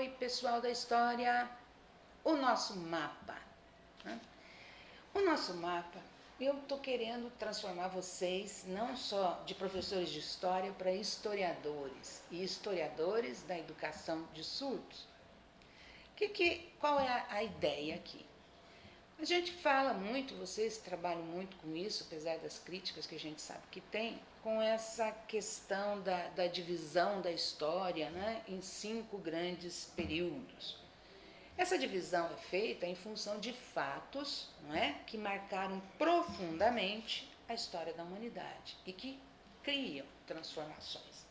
Oi, pessoal da história! O nosso mapa. Né? O nosso mapa, eu estou querendo transformar vocês não só de professores de história para historiadores e historiadores da educação de surdos. Qual é a ideia aqui? A gente fala muito, vocês trabalham muito com isso, apesar das críticas que a gente sabe que tem, com essa questão da divisão da história, né, em 5 grandes períodos. Essa divisão é feita em função de fatos, não é, que marcaram profundamente a história da humanidade e que criam transformações.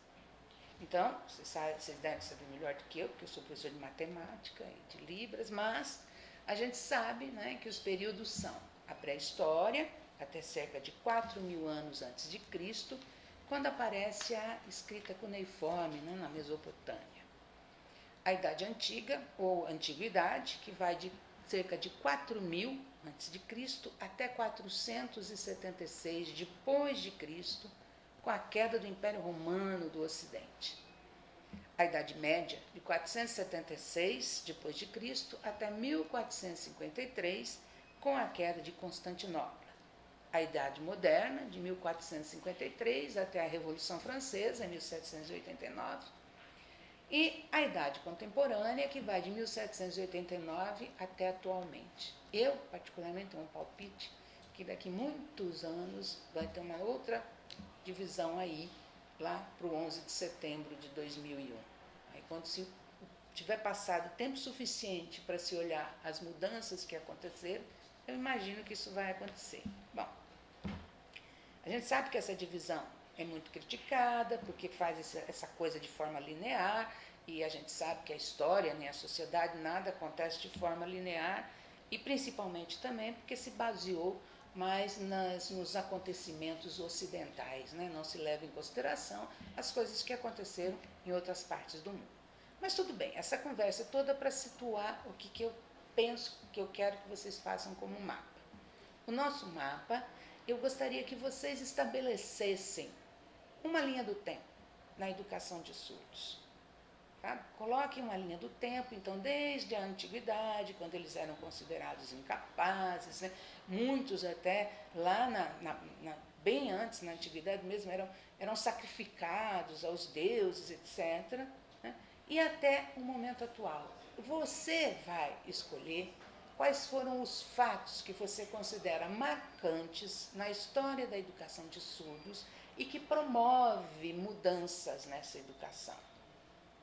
Então, vocês devem saber melhor do que eu, porque eu sou professor de matemática e de Libras, mas a gente sabe, né, que os períodos são a pré-história, até cerca de 4.000 anos antes de Cristo, quando aparece a escrita cuneiforme, né, na Mesopotâmia. A Idade Antiga, ou Antiguidade, que vai de cerca de 4.000 antes de Cristo até 476 depois de Cristo, com a queda do Império Romano do Ocidente. A Idade Média, de 476 depois de Cristo até 1453, com a queda de Constantinopla. A Idade Moderna, de 1453 até a Revolução Francesa, em 1789. E a Idade Contemporânea, que vai de 1789 até atualmente. Eu, particularmente, tenho um palpite que daqui muitos anos vai ter uma outra divisão aí, lá para o 11 de setembro de 2001. Aí, quando se tiver passado tempo suficiente para se olhar as mudanças que aconteceram, eu imagino que isso vai acontecer. Bom, a gente sabe que essa divisão é muito criticada, porque faz essa coisa de forma linear, e a gente sabe que a história, né, a sociedade, nada acontece de forma linear, e principalmente também porque se baseou mais nos acontecimentos ocidentais, né? Não se leva em consideração as coisas que aconteceram em outras partes do mundo. Mas tudo bem, essa conversa é toda para situar o que eu penso, que eu quero que vocês façam como mapa. O nosso mapa, eu gostaria que vocês estabelecessem uma linha do tempo na educação de surdos. Tá? Coloquem uma linha do tempo, então, desde a antiguidade, quando eles eram considerados incapazes, né? Muitos até lá bem antes, na antiguidade mesmo, eram sacrificados aos deuses, etc. Né? E até o momento atual. Você vai escolher quais foram os fatos que você considera marcantes na história da educação de surdos e que promove mudanças nessa educação.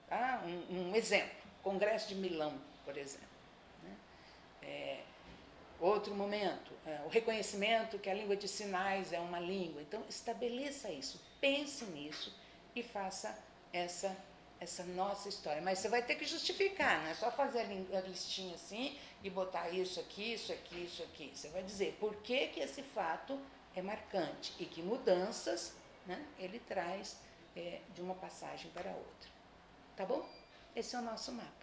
Tá? Um exemplo, Congresso de Milão, por exemplo. Né? Outro momento, o reconhecimento que a língua de sinais é uma língua. Então, estabeleça isso, pense nisso e faça essa nossa história. Mas você vai ter que justificar, não é só fazer a listinha assim e botar isso aqui, isso aqui, isso aqui. Você vai dizer por que esse fato é marcante e que mudanças, né, ele traz de uma passagem para outra. Tá bom? Esse é o nosso mapa.